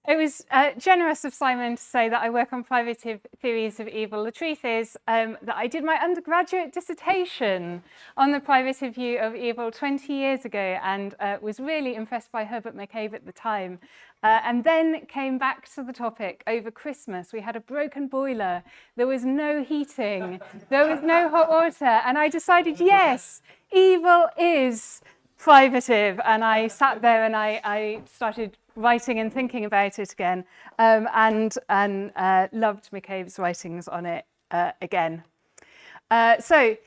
It was generous of Simon to say that I work on privative theories of evil. The truth is that I did my undergraduate dissertation on the privative view of evil 20 years ago and was really impressed by Herbert McCabe at the time. And then came back to the topic over Christmas. We had a broken boiler. There was no heating. There was no hot water. And I decided, yes, evil is privative. And I sat there and I started writing and thinking about it again, and loved McCabe's writings on it again. So,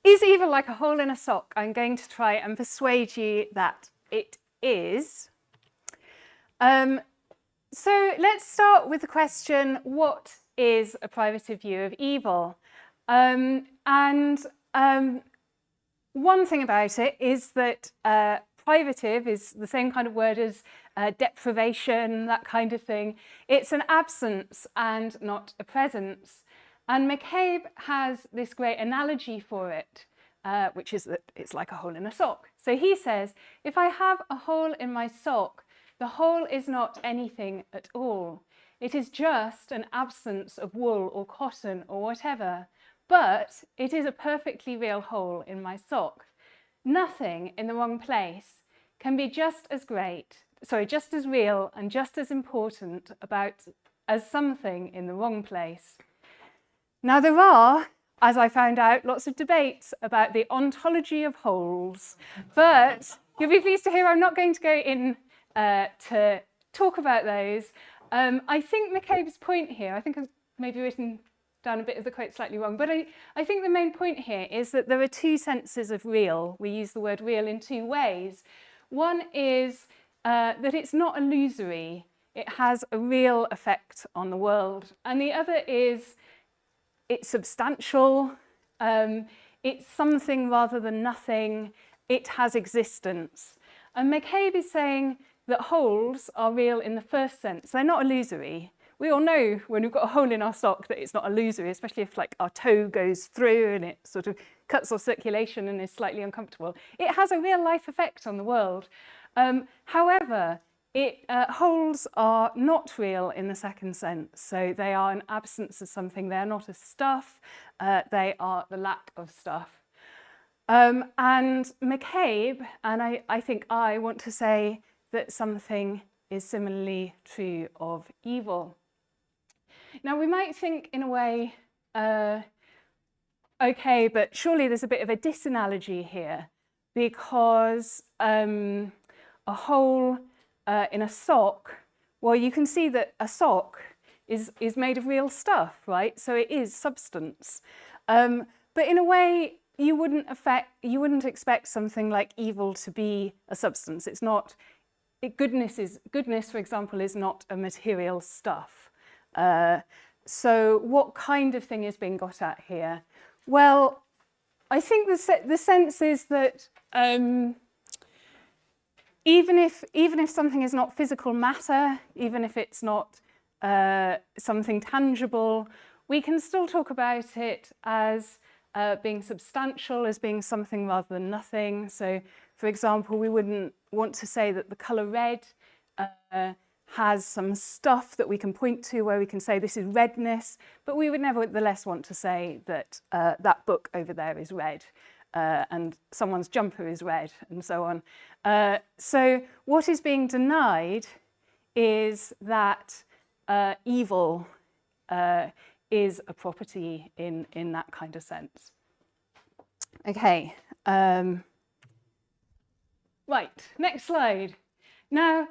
is evil like a hole in a sock? I'm going to try and persuade you that it is. So let's start with the question, what is a privative view of evil? One thing about it is that privative is the same kind of word as deprivation, that kind of thing. It's an absence and not a presence. And McCabe has this great analogy for it, which is that it's like a hole in a sock. So he says, if I have a hole in my sock, the hole is not anything at all. It is just an absence of wool or cotton or whatever, but it is a perfectly real hole in my sock. Nothing in the wrong place can be just as real and just as important as something in the wrong place. Now there are, as I found out, lots of debates about the ontology of holes, but you'll be pleased to hear I'm not going to go in to talk about those. I think McCabe's point here, I think I've maybe written down a bit of the quote slightly wrong, but I think the main point here is that there are two senses of real. We use the word real in two ways. One is that it's not illusory, it has a real effect on the world. And the other is it's substantial, it's something rather than nothing, it has existence. And McCabe is saying that holes are real in the first sense, they're not illusory. We all know when we've got a hole in our sock that it's not illusory, especially if like our toe goes through and it sort of cuts our circulation and is slightly uncomfortable. It has a real life effect on the world. However, holes are not real in the second sense. So they are an absence of something. They're not a stuff. They are the lack of stuff. And McCabe, and I think I want to say that something is similarly true of evil. Now we might think in a way, okay, but surely there's a bit of a disanalogy here because a hole in a sock, well, you can see that a sock is made of real stuff, right? So it is substance. But in a way, you wouldn't expect something like evil to be a substance. It's not. Goodness, for example, is not a material stuff. So what kind of thing is being got at here? Well, I think the sense is that even if something is not physical matter, even if it's not something tangible, we can still talk about it as being substantial, as being something rather than nothing. So, for example, we wouldn't want to say that the colour red has some stuff that we can point to where we can say this is redness, but we would nevertheless want to say that that book over there is red and someone's jumper is red and so on. So what is being denied is that evil is a property in that kind of sense. Okay. Right, next slide. Now,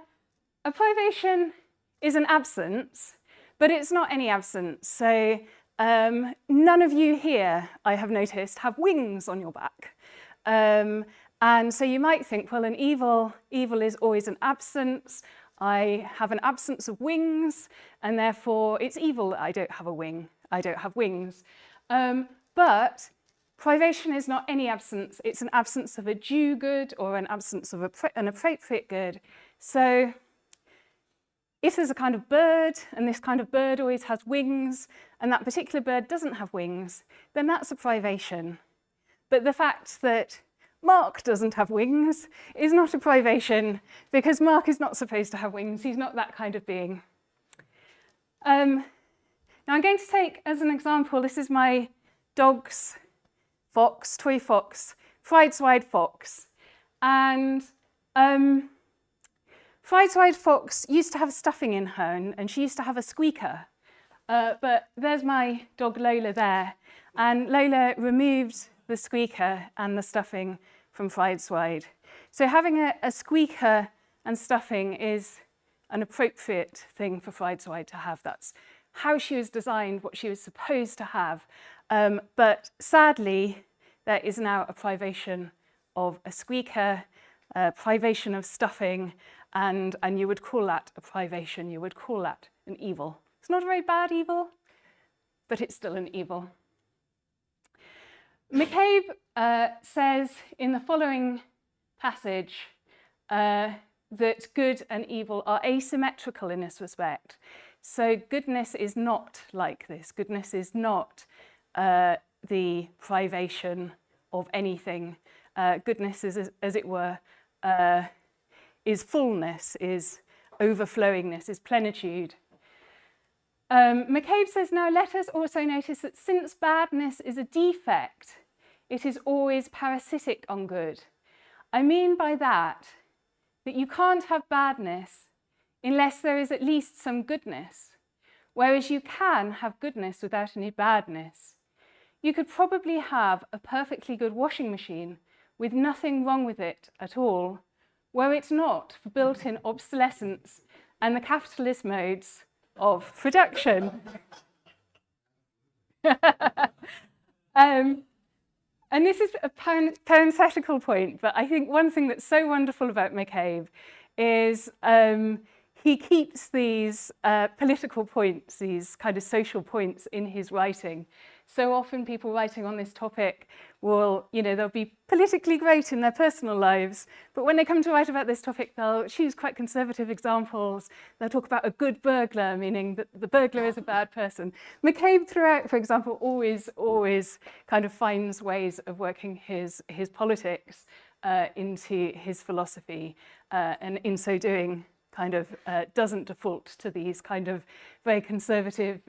a privation is an absence, but it's not any absence. So none of you here, I have noticed, have wings on your back. And so you might think, well, an evil is always an absence. I have an absence of wings, and therefore it's evil that I don't have a wing. I don't have wings. But privation is not any absence. It's an absence of a due good or an absence of an appropriate good. So if there's a kind of bird, and this kind of bird always has wings, and that particular bird doesn't have wings, then that's a privation. But the fact that Mark doesn't have wings is not a privation, because Mark is not supposed to have wings. He's not that kind of being. Now I'm going to take as an example, this is my dog's fox, toy fox, Fried-Swide Fox. And Fried-Swide Fox used to have stuffing in her, and she used to have a squeaker. But there's my dog Lola there. And Lola removed the squeaker and the stuffing from Fried-Swide. So having a squeaker and stuffing is an appropriate thing for Fried-Swide to have. That's how she was designed, what she was supposed to have. But sadly, there is now a privation of a squeaker, a privation of stuffing, and you would call that a privation. You would call that an evil. It's not a very bad evil, but it's still an evil. McCabe says in the following passage that good and evil are asymmetrical in this respect. So goodness is not like this. Goodness is not the privation of anything. Goodness is, as it were, is fullness, is overflowingness, is plenitude. McCabe says, now let us also notice that since badness is a defect, it is always parasitic on good. I mean by that you can't have badness unless there is at least some goodness, whereas you can have goodness without any badness. You could probably have a perfectly good washing machine with nothing wrong with it at all, were it not for built-in obsolescence and the capitalist modes of production. And this is a parenthetical point, but I think one thing that's so wonderful about McCabe is he keeps these political points, these kind of social points in his writing. So often people writing on this topic will, they'll be politically great in their personal lives, but when they come to write about this topic, they'll choose quite conservative examples. They'll talk about a good burglar, meaning that the burglar is a bad person. McCabe throughout, for example, always kind of finds ways of working his politics into his philosophy, and in so doing kind of doesn't default to these kind of very conservative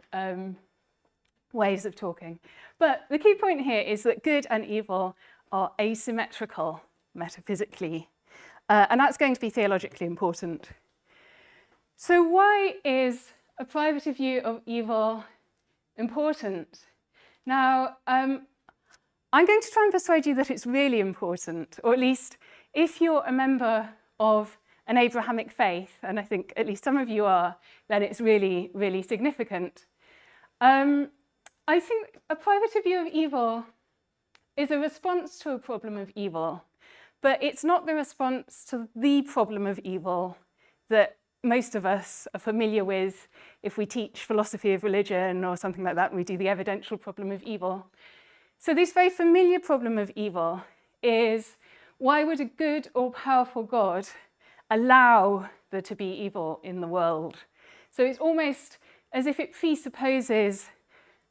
ways of talking. But the key point here is that good and evil are asymmetrical metaphysically, and that's going to be theologically important. So why is a privative view of evil important? Now, I'm going to try and persuade you that it's really important, or at least if you're a member of an Abrahamic faith, and I think at least some of you are, then it's really, really significant. I think a privative view of evil is a response to a problem of evil, but it's not the response to the problem of evil that most of us are familiar with if we teach philosophy of religion or something like that, and we do the evidential problem of evil. So this very familiar problem of evil is, why would a good or powerful God allow there to be evil in the world? So it's almost as if it presupposes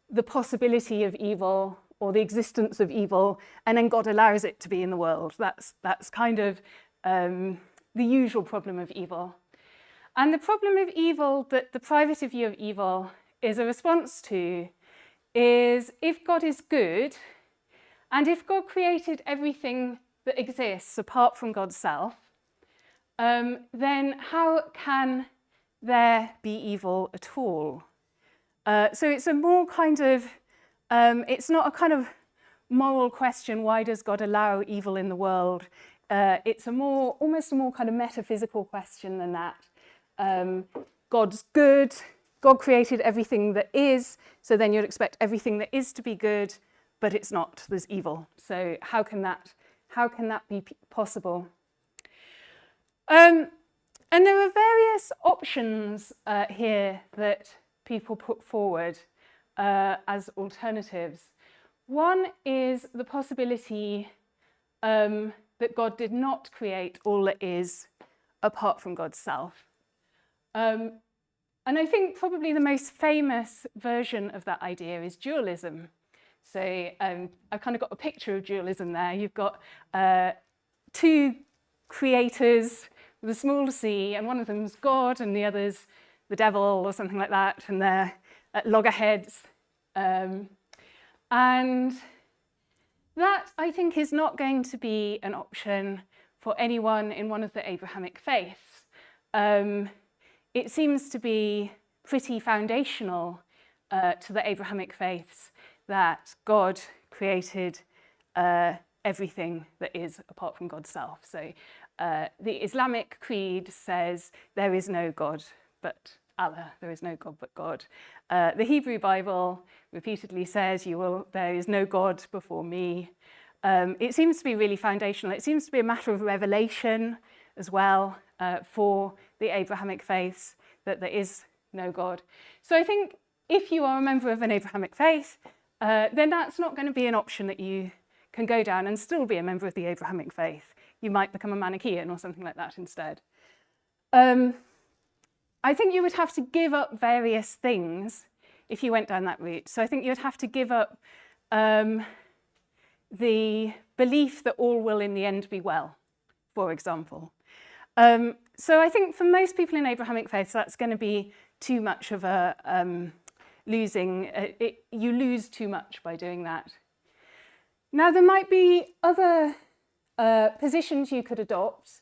the possibility of evil or the existence of evil, and then God allows it to be in the world. That's kind of the usual problem of evil. And the problem of evil that the privative view of evil is a response to is, if God is good, and if God created everything that exists apart from God's self, then how can there be evil at all? So it's a more kind of, it's not a kind of moral question, why does God allow evil in the world? It's almost a more kind of metaphysical question than that. God's good, God created everything that is, so then you'd expect everything that is to be good, but it's not, there's evil. So how can that be possible? And there are various options here that people put forward as alternatives. One is the possibility that God did not create all that is apart from God's self. And I think probably the most famous version of that idea is dualism. So I've kind of got a picture of dualism there. You've got two creators with a small c, and one of them's God and the other's the devil or something like that, and they're at loggerheads. And that, I think, is not going to be an option for anyone in one of the Abrahamic faiths. It seems to be pretty foundational to the Abrahamic faiths that God created everything that is apart from God's self. So the Islamic creed says there is no God but Allah, there is no God but God. The Hebrew Bible repeatedly says there is no God before me. It seems to be really foundational. It seems to be a matter of revelation as well for the Abrahamic faiths, that there is no God. So I think if you are a member of an Abrahamic faith, then that's not going to be an option that you can go down and still be a member of the Abrahamic faith. You might become a Manichaean or something like that instead. I think you would have to give up various things if you went down that route. So I think you'd have to give up the belief that all will in the end be well, for example. So I think for most people in Abrahamic faiths, that's going to be too much of a losing. You lose too much by doing that. Now, there might be other positions you could adopt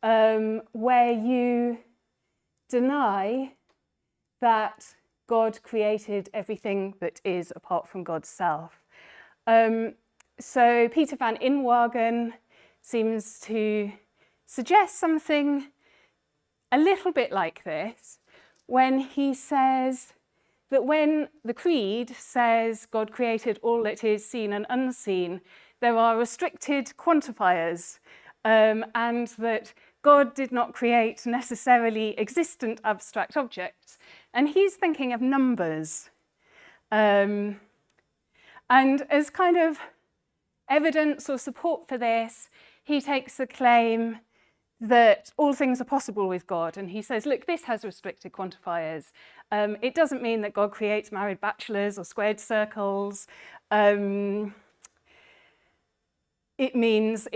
where you deny that God created everything that is apart from God's self. So Peter van Inwagen seems to suggest something a little bit like this when he says that when the Creed says God created all that is seen and unseen, there are restricted quantifiers, and that God did not create necessarily existent abstract objects. And he's thinking of numbers. And as kind of evidence or support for this, he takes the claim that all things are possible with God. And he says, look, this has restricted quantifiers. It doesn't mean that God creates married bachelors or squared circles. It means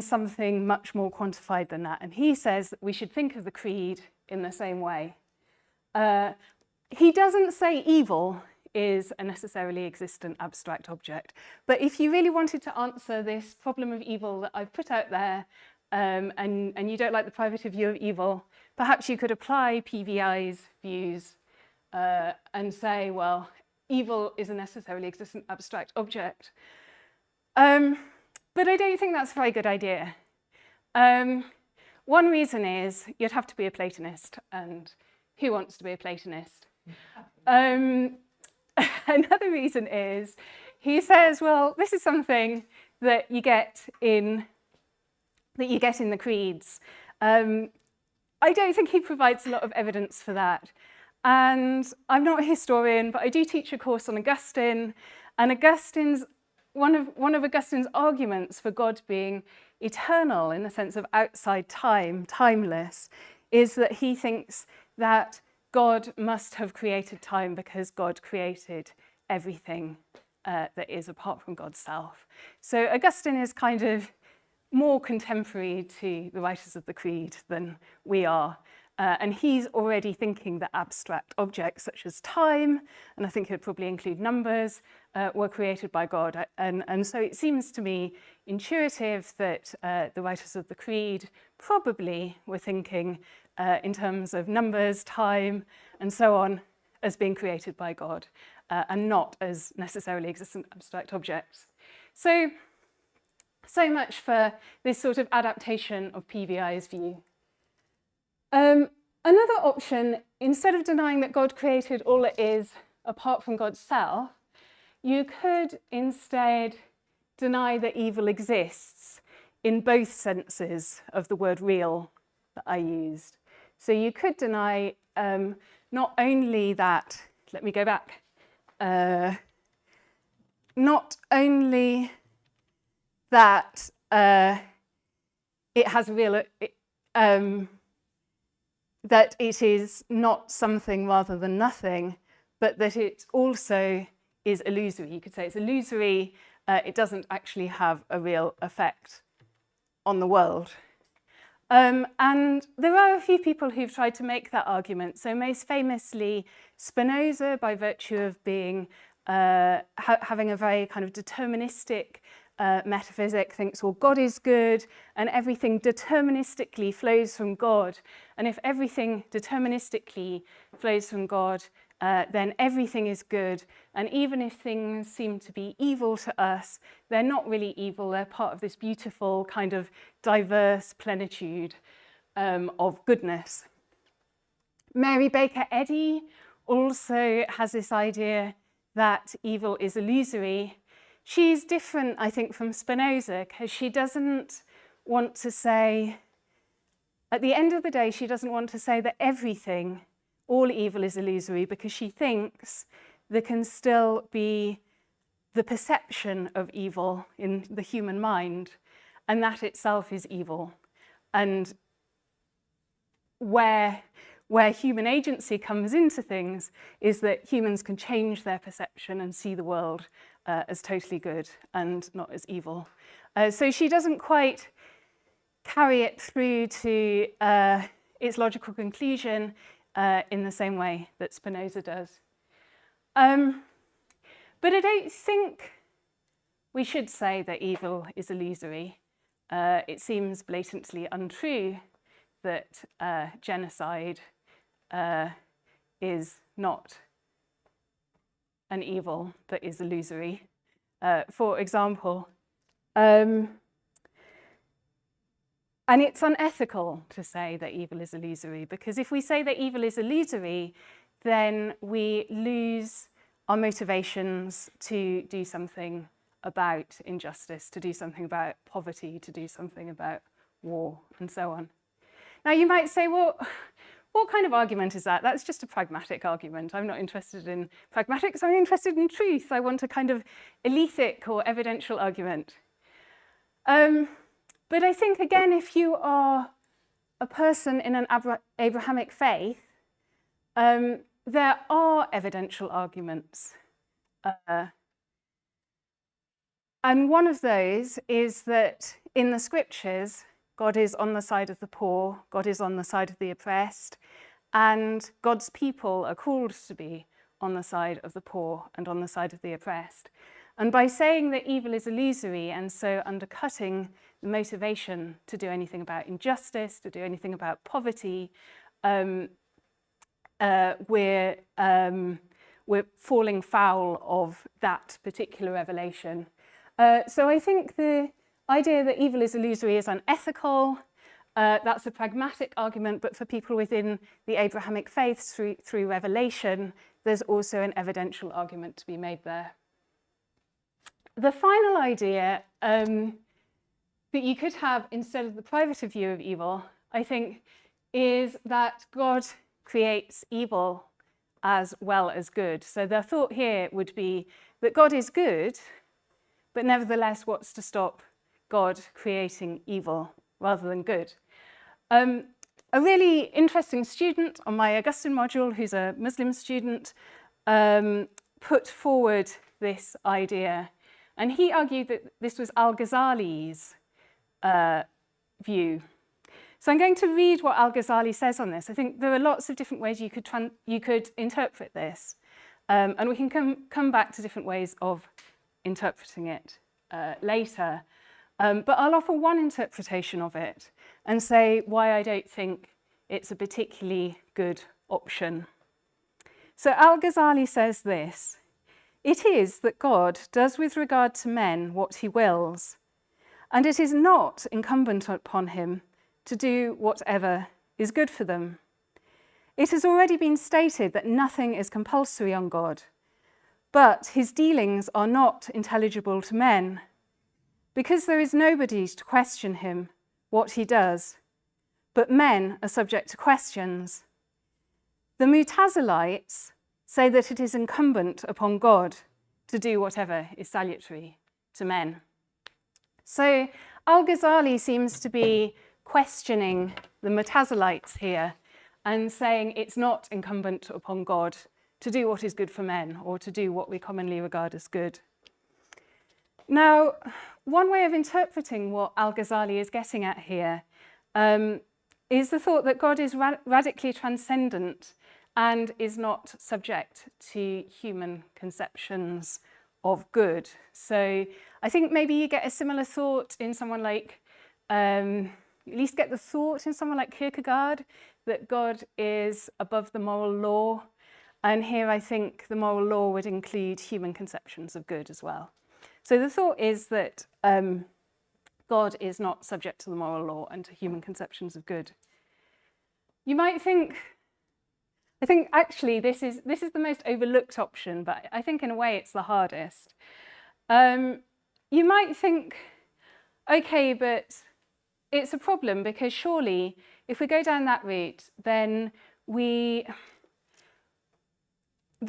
something much more quantified than that. And he says that we should think of the Creed in the same way. He doesn't say evil is a necessarily existent abstract object. But if you really wanted to answer this problem of evil that I've put out there, and you don't like the privative view of evil, perhaps you could apply PVI's views and say, well, evil is a necessarily existent abstract object. But I don't think that's a very good idea. One reason is you'd have to be a Platonist, and who wants to be a Platonist? Another reason is he says, well, this is something that you get in the creeds. I don't think he provides a lot of evidence for that. And I'm not a historian, but I do teach a course on Augustine, and one of Augustine's arguments for God being eternal in the sense of outside time, timeless, is that he thinks that God must have created time because God created everything that is apart from God's self. So Augustine is kind of more contemporary to the writers of the Creed than we are. And he's already thinking that abstract objects such as time, and I think it would probably include numbers, were created by God. And so it seems to me intuitive that the writers of the Creed probably were thinking in terms of numbers, time, and so on, as being created by God, and not as necessarily existent abstract objects. So much for this sort of adaptation of PVI's view. Another option, instead of denying that God created all that is apart from God's self, you could instead deny that evil exists in both senses of the word real that I used. So you could deny not only that, let me go back, not only that it has real, that it is not something rather than nothing, but that it also is illusory. You could say it's illusory, it doesn't actually have a real effect on the world. And there are a few people who've tried to make that argument. So most famously, Spinoza, by virtue of being having a very kind of deterministic metaphysic, thinks, well, God is good and everything deterministically flows from God. And if everything deterministically flows from God, then everything is good. And even if things seem to be evil to us, they're not really evil. They're part of this beautiful kind of diverse plenitude of goodness. Mary Baker Eddy also has this idea that evil is illusory. She's different, I think, from Spinoza, because she doesn't want to say, at the end of the day, she doesn't want to say that everything, all evil is illusory, because she thinks there can still be the perception of evil in the human mind, and that itself is evil. And where human agency comes into things is that humans can change their perception and see the world as totally good and not as evil. So she doesn't quite carry it through to its logical conclusion in the same way that Spinoza does. But I don't think we should say that evil is illusory. It seems blatantly untrue that genocide is not an evil that is illusory. For example, and it's unethical to say that evil is illusory, because if we say that evil is illusory, then we lose our motivations to do something about injustice, to do something about poverty, to do something about war, and so on. Now, you might say, well, what kind of argument is that? That's just a pragmatic argument. I'm not interested in pragmatics, I'm interested in truth. I want a kind of eleatic or evidential argument. But I think, again, if you are a person in an Abrahamic faith, there are evidential arguments. And one of those is that in the scriptures, God is on the side of the poor, God is on the side of the oppressed, and God's people are called to be on the side of the poor and on the side of the oppressed. And by saying that evil is illusory and so undercutting the motivation to do anything about injustice, to do anything about poverty, we're falling foul of that particular revelation. So I think the idea that evil is illusory is unethical. That's a pragmatic argument, but for people within the Abrahamic faith through revelation, there's also an evidential argument to be made there. The final idea that you could have instead of the privative view of evil, I think, is that God creates evil as well as good. So the thought here would be that God is good, but nevertheless, what's to stop God creating evil rather than good? A really interesting student on my Augustine module, who's a Muslim student, put forward this idea. And he argued that this was Al-Ghazali's view. So I'm going to read what Al-Ghazali says on this. I think there are lots of different ways you could interpret this. And we can come back to different ways of interpreting it later. But I'll offer one interpretation of it and say why I don't think it's a particularly good option. So Al-Ghazali says this: "It is that God does with regard to men what he wills, and it is not incumbent upon him to do whatever is good for them. It has already been stated that nothing is compulsory on God, but his dealings are not intelligible to men, because there is nobody to question him what he does, but men are subject to questions. The Mutazilites say that it is incumbent upon God to do whatever is salutary to men." So Al-Ghazali seems to be questioning the Mutazilites here and saying it's not incumbent upon God to do what is good for men, or to do what we commonly regard as good. Now, one way of interpreting what Al-Ghazali is getting at here is the thought that God is radically transcendent and is not subject to human conceptions of good. So I think maybe you get a similar thought in someone like, at least get the thought in someone like Kierkegaard, that God is above the moral law. And here I think the moral law would include human conceptions of good as well. So the thought is that God is not subject to the moral law and to human conceptions of good. You might think, I think actually this is the most overlooked option, but I think in a way it's the hardest. You might think, okay, but it's a problem because surely if we go down that route, then the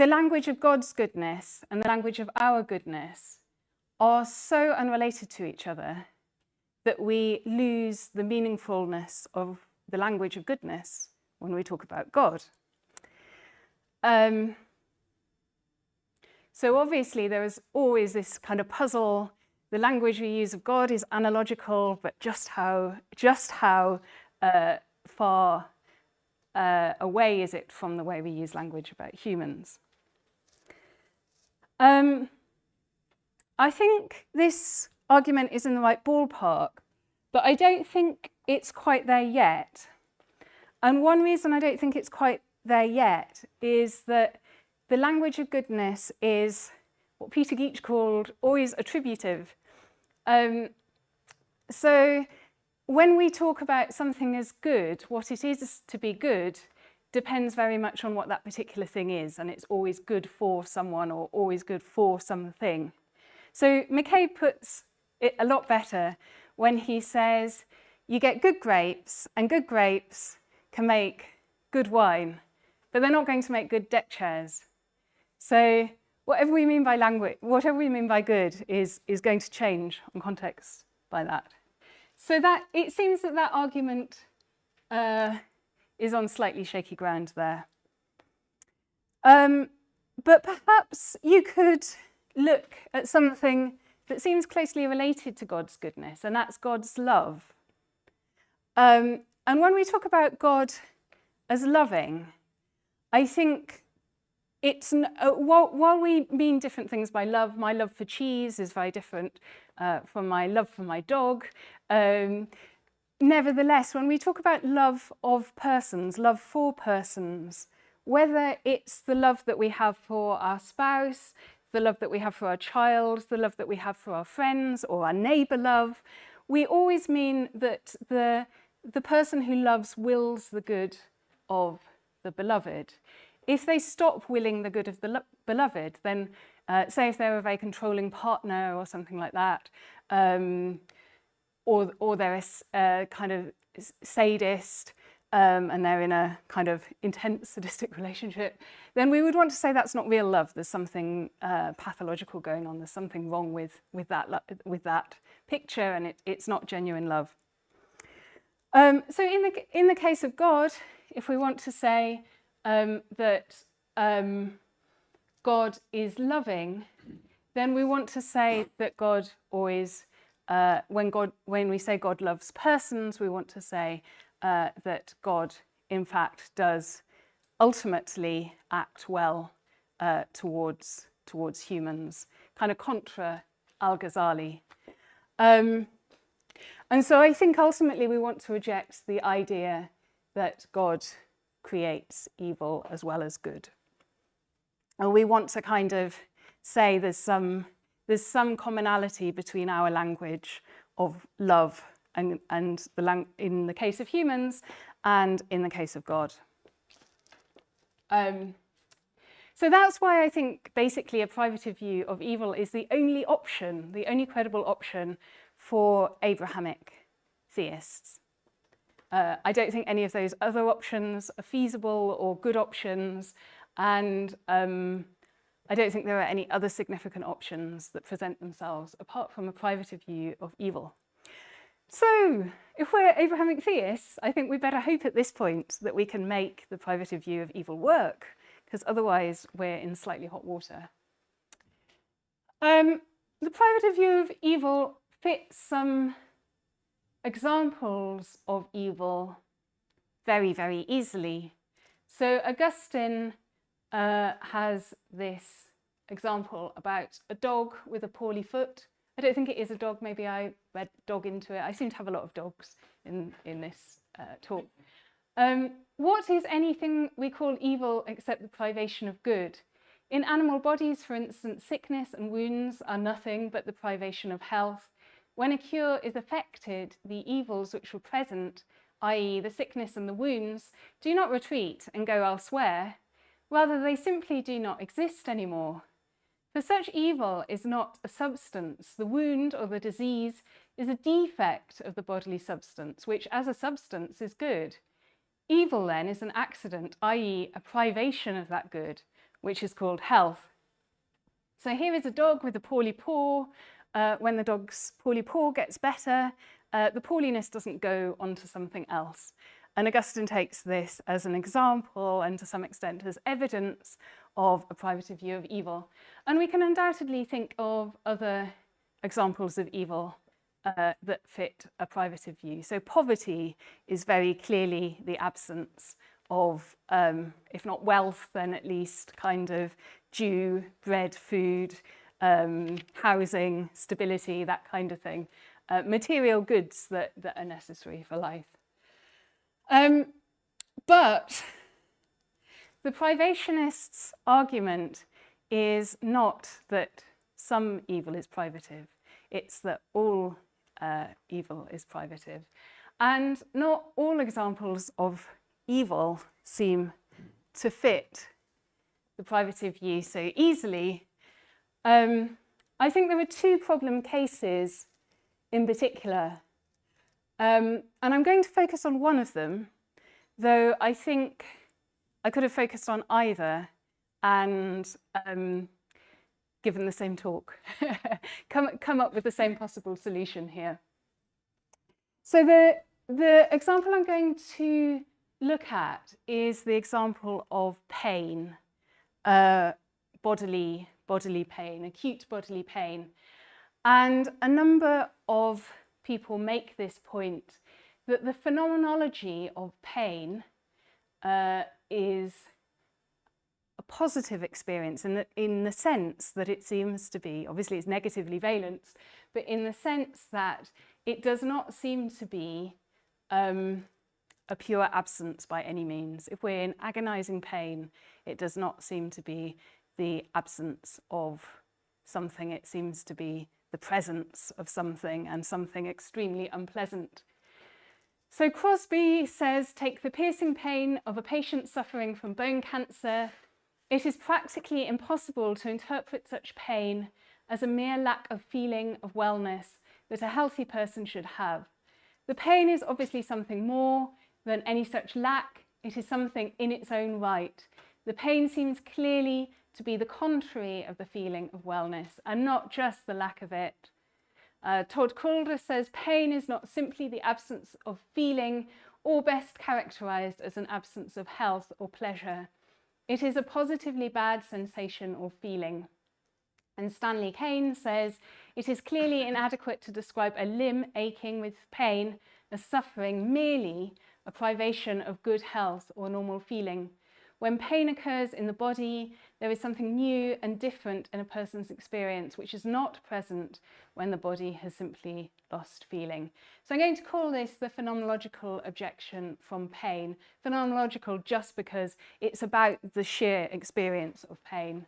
language of God's goodness and the language of our goodness are so unrelated to each other that we lose the meaningfulness of the language of goodness when we talk about God. So obviously there is always this kind of puzzle. The language we use of God is analogical, but just how far away is it from the way we use language about humans? I think this argument is in the right ballpark, but I don't think it's quite there yet. And one reason I don't think it's quite there yet is that the language of goodness is what Peter Geach called always attributive. So when we talk about something as good, what it is to be good depends very much on what that particular thing is, and it's always good for someone or always good for something. So McCabe puts it a lot better when he says, you get good grapes, and good grapes can make good wine, but they're not going to make good deck chairs. So whatever we mean by language, whatever we mean by good is going to change on context by that. So that it seems that that argument is on slightly shaky ground there. But perhaps you could look at something that seems closely related to God's goodness, and that's God's love. And when we talk about God as loving, I think it's, while we mean different things by love, my love for cheese is very different from my love for my dog. Nevertheless, when we talk about love of persons, love for persons, whether it's the love that we have for our spouse, the love that we have for our child, the love that we have for our friends or our neighbour love, we always mean that the person who loves wills the good of the beloved. If they stop willing the good of the beloved, then say if they're a very controlling partner or something like that, or they're a kind of sadist, and they're in a kind of intense sadistic relationship, then we would want to say that's not real love. There's something pathological going on. There's something wrong with that picture, and it's not genuine love. So in the case of God, if we want to say that God is loving, then we want to say that God always, when we say God loves persons, we want to say that God, in fact, does ultimately act well towards humans, kind of contra Al-Ghazali. And so I think ultimately we want to reject the idea that God creates evil as well as good. And we want to kind of say there's some commonality between our language of love and in the case of humans and in the case of God. So that's why I think basically a privative view of evil is the only option, the only credible option for Abrahamic theists. I don't think any of those other options are feasible or good options, and I don't think there are any other significant options that present themselves apart from a privative view of evil. So, if we're Abrahamic theists, I think we better hope at this point that we can make the privative view of evil work, because otherwise we're in slightly hot water. The privative view of evil fits some examples of evil very, very easily. So Augustine has this example about a dog with a poorly foot. I don't think it is a dog, maybe I read dog into it. I seem to have a lot of dogs in this talk. What is anything we call evil except the privation of good? In animal bodies, for instance, sickness and wounds are nothing but the privation of health. When a cure is effected, the evils which were present, i.e. the sickness and the wounds, do not retreat and go elsewhere. Rather, they simply do not exist anymore. For such evil is not a substance. The wound or the disease is a defect of the bodily substance, which as a substance is good. Evil then is an accident, i.e. a privation of that good, which is called health. So here is a dog with a poorly paw. When the dog's poorly paw gets better, the poorliness doesn't go on to something else. And Augustine takes this as an example and to some extent as evidence of a privative view of evil. And we can undoubtedly think of other examples of evil that fit a privative view. So poverty is very clearly the absence of, if not wealth, then at least kind of due, bread, food, housing, stability, that kind of thing. Material goods that are necessary for life. But the privationists' argument is not that some evil is privative, it's that all evil is privative. And not all examples of evil seem to fit the privative view so easily. I think there are two problem cases in particular. And I'm going to focus on one of them, though I think I could have focused on either and given the same talk, come up with the same possible solution here. So the example I'm going to look at is the example of pain, bodily pain, acute bodily pain. And a number of people make this point that the phenomenology of pain is a positive experience in the sense that it seems to be, obviously it's negatively valenced, but in the sense that it does not seem to be a pure absence by any means. If we're in agonizing pain, it does not seem to be the absence of something, it seems to be the presence of something, and something extremely unpleasant. So Crosby says, take the piercing pain of a patient suffering from bone cancer. It is practically impossible to interpret such pain as a mere lack of feeling of wellness that a healthy person should have. The pain is obviously something more than any such lack. It is something in its own right. The pain seems clearly to be the contrary of the feeling of wellness and not just the lack of it. Todd Calder says pain is not simply the absence of feeling or best characterized as an absence of health or pleasure. It is a positively bad sensation or feeling. And Stanley Kane says it is clearly inadequate to describe a limb aching with pain as suffering merely a privation of good health or normal feeling. When pain occurs in the body, there is something new and different in a person's experience, which is not present when the body has simply lost feeling. So I'm going to call this the phenomenological objection from pain. Phenomenological just because it's about the sheer experience of pain.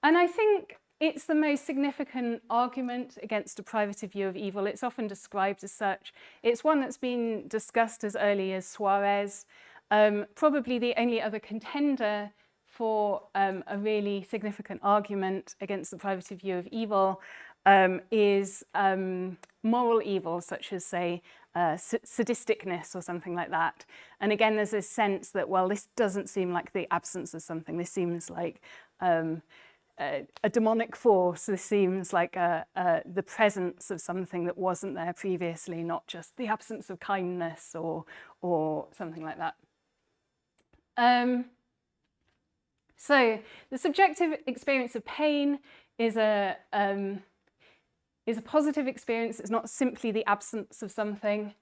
And I think it's the most significant argument against a privative view of evil. It's often described as such. It's one that's been discussed as early as Suarez. Probably the only other contender for a really significant argument against the privative view of evil is moral evil, such as, say, sadisticness or something like that. And again, there's this sense that, well, this doesn't seem like the absence of something. This seems like a demonic force. This seems like the presence of something that wasn't there previously, not just the absence of kindness or something like that. So So the subjective experience of pain is a positive experience. It's not simply the absence of something.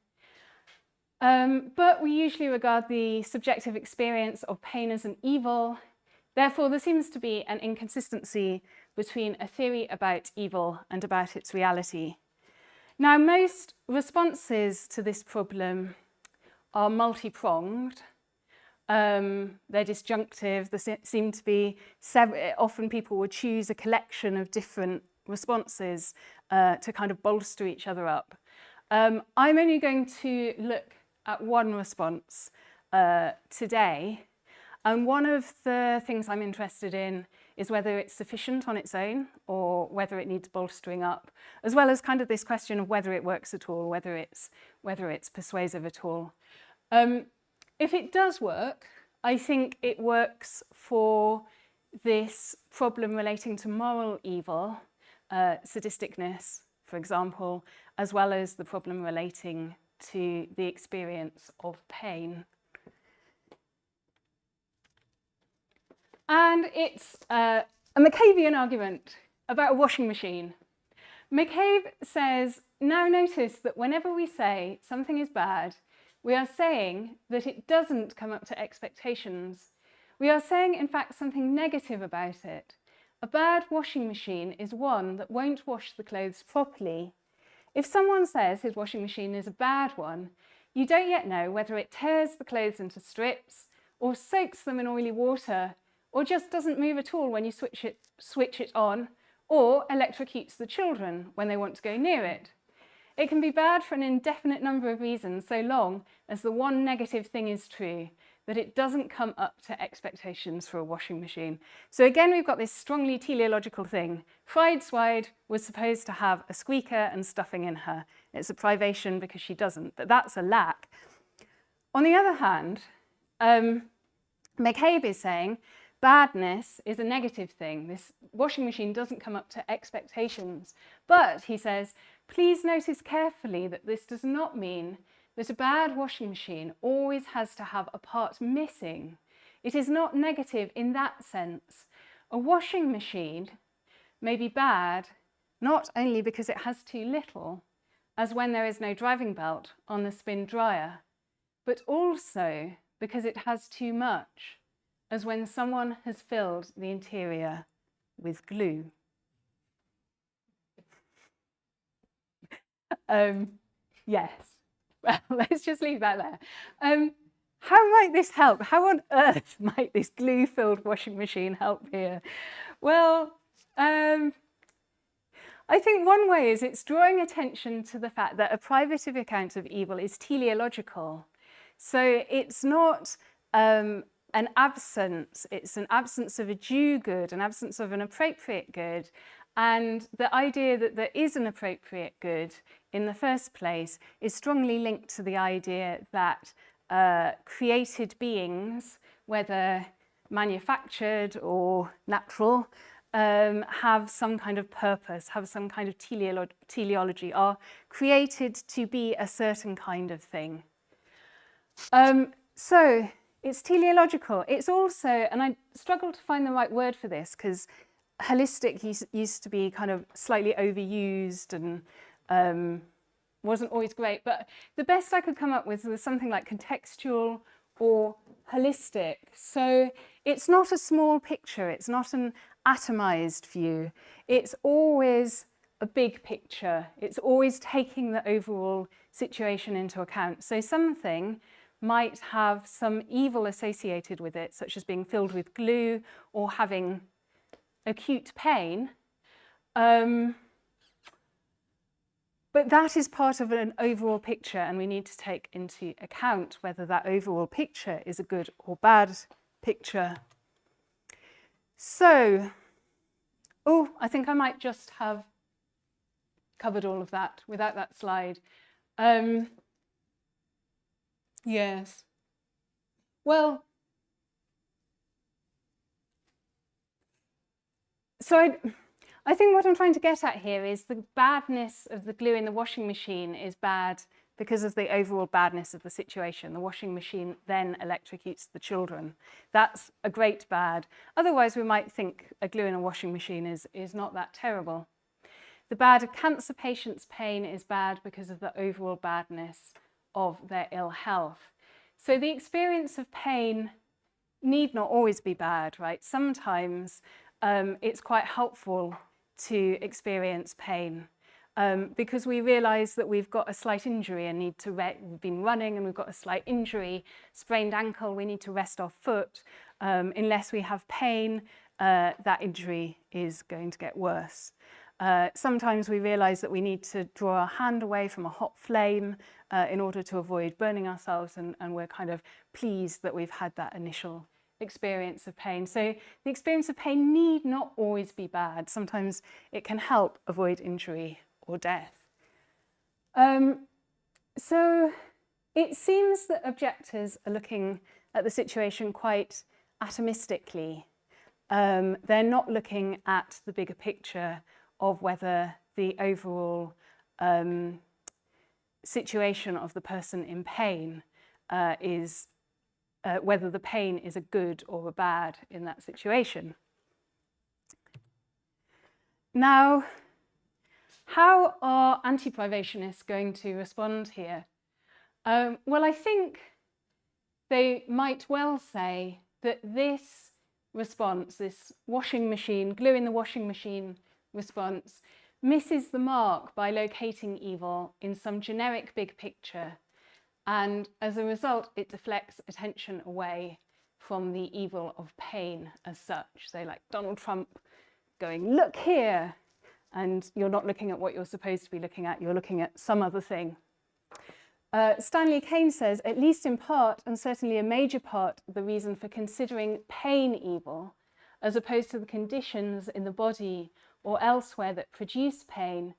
But we usually regard the subjective experience of pain as an evil. Therefore, there seems to be an inconsistency between a theory about evil and about its reality. Now, most responses to this problem are multi-pronged. They're disjunctive. There seem to be often people would choose a collection of different responses to kind of bolster each other up. I'm only going to look at one response today, and one of the things I'm interested in is whether it's sufficient on its own or whether it needs bolstering up, as well as kind of this question of whether it works at all, whether it's persuasive at all. If it does work, I think it works for this problem relating to moral evil, sadisticness, for example, as well as the problem relating to the experience of pain. And it's a McCabean argument about a washing machine. McCabe says, now notice that whenever we say something is bad, we are saying that it doesn't come up to expectations. We are saying, in fact, something negative about it. A bad washing machine is one that won't wash the clothes properly. If someone says his washing machine is a bad one, you don't yet know whether it tears the clothes into strips or soaks them in oily water or just doesn't move at all when you switch it on, or electrocutes the children when they want to go near it. It can be bad for an indefinite number of reasons, so long as the one negative thing is true, that it doesn't come up to expectations for a washing machine. So again, we've got this strongly teleological thing. Fried Swide was supposed to have a squeaker and stuffing in her. It's a privation because she doesn't, but that's a lack. On the other hand, McCabe is saying badness is a negative thing. This washing machine doesn't come up to expectations. But, he says, please notice carefully that this does not mean that a bad washing machine always has to have a part missing. It is not negative in that sense. A washing machine may be bad not only because it has too little, as when there is no driving belt on the spin dryer, but also because it has too much, as when someone has filled the interior with glue. Yes, well, let's just leave that there. How might this help? How on earth might this glue-filled washing machine help here? Well, I think one way is it's drawing attention to the fact that a privative account of evil is teleological. So it's not an absence, it's an absence of a due good, an absence of an appropriate good. And the idea that there is an appropriate good in the first place is strongly linked to the idea that created beings, whether manufactured or natural, have some kind of purpose, have some kind of teleology, are created to be a certain kind of thing. So it's teleological. It's also, and I struggle to find the right word for this because holistic used to be kind of slightly overused and wasn't always great, but the best I could come up with was something like contextual or holistic. So it's not a small picture, it's not an atomized view, it's always a big picture, it's always taking the overall situation into account. So something might have some evil associated with it, such as being filled with glue or having acute pain, but that is part of an overall picture, and we need to take into account whether that overall picture is a good or bad picture. So, I think I might just have covered all of that without that slide. Yes. Well, so I think what I'm trying to get at here is the badness of the glue in the washing machine is bad because of the overall badness of the situation. The washing machine then electrocutes the children. That's a great bad. Otherwise, we might think a glue in a washing machine is not that terrible. The bad of cancer patients' pain is bad because of the overall badness of their ill health. So the experience of pain need not always be bad, right? Sometimes it's quite helpful to experience pain because we realise that we've got a slight injury and need to we've been running and we've got a slight injury, sprained ankle, we need to rest our foot. Unless we have pain, that injury is going to get worse. Sometimes we realise that we need to draw our hand away from a hot flame in order to avoid burning ourselves, and we're kind of pleased that we've had that initial experience of pain. So the experience of pain need not always be bad. Sometimes it can help avoid injury or death. So it seems that objectors are looking at the situation quite atomistically. They're not looking at the bigger picture of whether the overall situation of the person in pain is whether the pain is a good or a bad in that situation. Now, how are anti-privationists going to respond here? Well, I think they might well say that this response, this washing machine, glue in the washing machine response, misses the mark by locating evil in some generic big picture, and as a result it deflects attention away from the evil of pain as such. So like Donald Trump going, look here, and you're not looking at what you're supposed to be looking at, you're looking at some other thing. Stanley Kane says, at least in part, and certainly a major part, the reason for considering pain evil, as opposed to the conditions in the body or elsewhere that produce pain,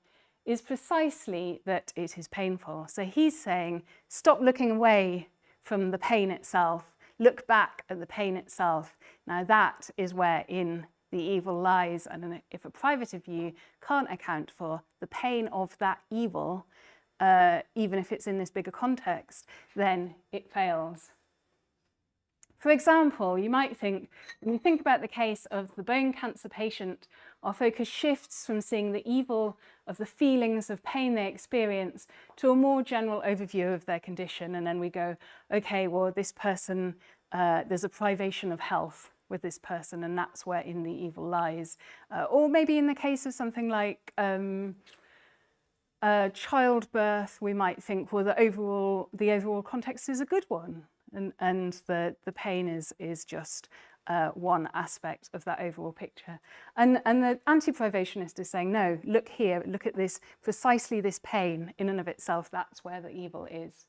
is precisely that it is painful. So he's saying, stop looking away from the pain itself, look back at the pain itself. Now that is wherein the evil lies, and if a privative view can't account for the pain of that evil, even if it's in this bigger context, then it fails. For example, you might think, when you think about the case of the bone cancer patient, our focus shifts from seeing the evil of the feelings of pain they experience to a more general overview of their condition. And then we go, okay, well, this person, there's a privation of health with this person, and that's wherein the evil lies. Or maybe in the case of something like childbirth, we might think, well, the overall context is a good one, and the pain is just one aspect of that overall picture. And the anti-privationist is saying, no, look here, look at this, precisely this pain in and of itself, that's where the evil is.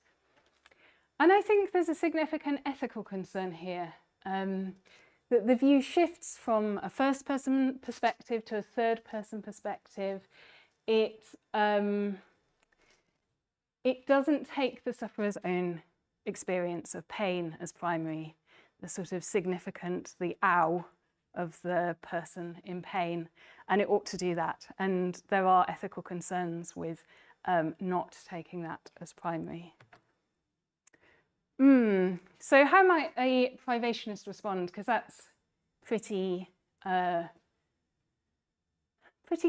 And I think there's a significant ethical concern here. That the view shifts from a first-person perspective to a third-person perspective. It doesn't take the sufferer's own experience of pain as primary, the sort of significant, the ow of the person in pain, and it ought to do that. And there are ethical concerns with not taking that as primary. So how might a privationist respond? Because that's pretty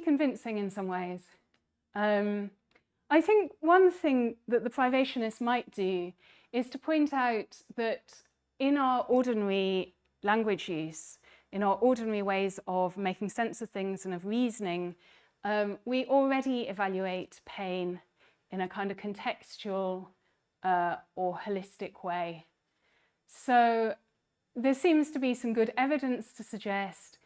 convincing in some ways. I think one thing that the privationist might do is to point out that in our ordinary language use, in our ordinary ways of making sense of things and of reasoning, we already evaluate pain in a kind of contextual or holistic way. So there seems to be some good evidence to suggest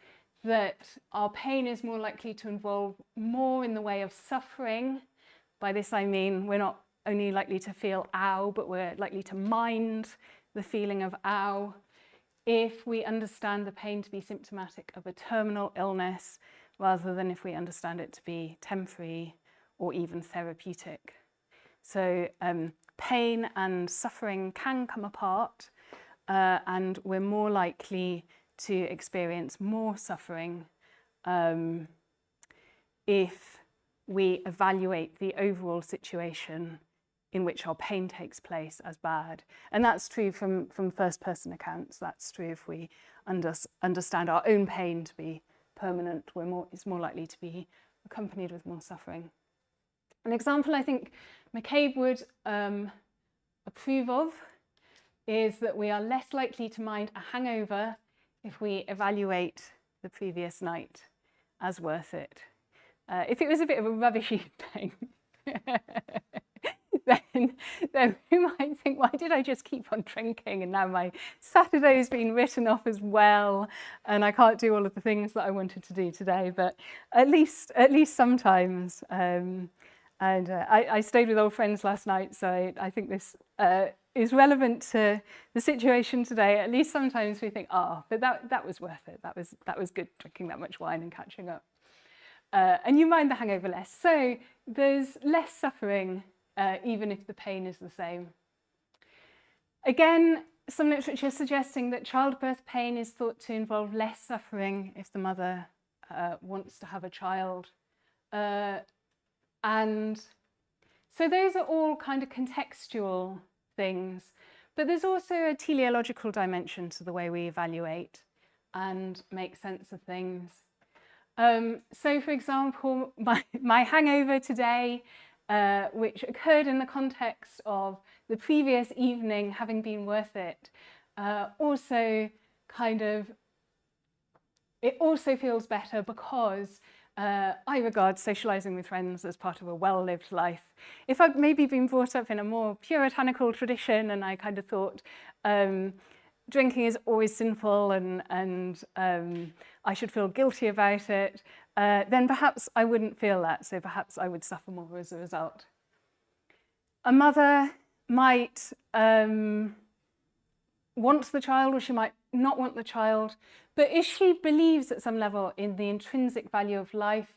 that our pain is more likely to involve more in the way of suffering. By this I mean we're not only likely to feel ow, but we're likely to mind the feeling of ow if we understand the pain to be symptomatic of a terminal illness, rather than if we understand it to be temporary or even therapeutic. So pain and suffering can come apart, and we're more likely to experience more suffering if we evaluate the overall situation in which our pain takes place as bad. And that's true from first-person accounts. That's true if we understand our own pain to be permanent. It's more likely to be accompanied with more suffering. An example I think McCabe would approve of is that we are less likely to mind a hangover if we evaluate the previous night as worth it. If it was a bit of a rubbishy thing, then we might think, why did I just keep on drinking? And now my Saturday's been written off as well, and I can't do all of the things that I wanted to do today. But at least sometimes. I stayed with old friends last night, so I think this is relevant to the situation today. At least sometimes we think, but that was worth it. That was good, drinking that much wine and catching up. And you mind the hangover less. So there's less suffering, even if the pain is the same. Again, some literature suggesting that childbirth pain is thought to involve less suffering if the mother wants to have a child. And so those are all kind of contextual things. But there's also a teleological dimension to the way we evaluate and make sense of things. So, for example, my hangover today, which occurred in the context of the previous evening having been worth it, also feels better because I regard socializing with friends as part of a well-lived life. If I'd maybe been brought up in a more puritanical tradition and I kind of thought drinking is always sinful and I should feel guilty about it, then perhaps I wouldn't feel that, so perhaps I would suffer more as a result. A mother might want the child, or she might not want the child, but if she believes at some level in the intrinsic value of life,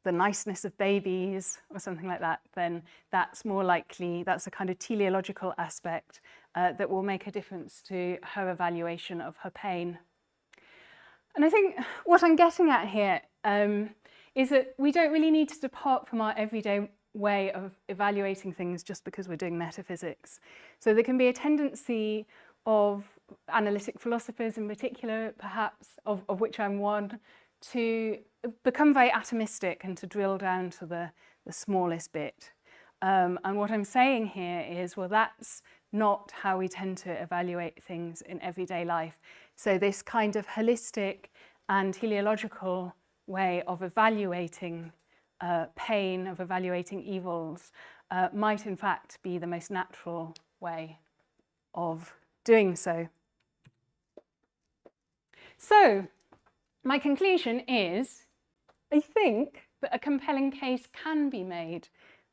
the niceness of babies or something like that, then that's more likely, that's a kind of teleological aspect that will make a difference to her evaluation of her pain. And I think what I'm getting at here is that we don't really need to depart from our everyday way of evaluating things just because we're doing metaphysics. So there can be a tendency of analytic philosophers in particular, perhaps, of which I'm one, to become very atomistic and to drill down to the smallest bit. And what I'm saying here is, well, that's not how we tend to evaluate things in everyday life. So this kind of holistic and teleological way of evaluating pain, of evaluating evils, might in fact be the most natural way of doing so. So, my conclusion is, I think that a compelling case can be made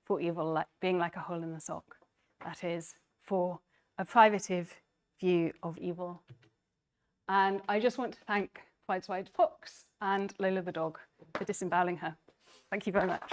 for evil being like a hole in the sock. That is, for a privative view of evil. And I just want to thank White Fox and Lola the dog for disemboweling her. Thank you very much.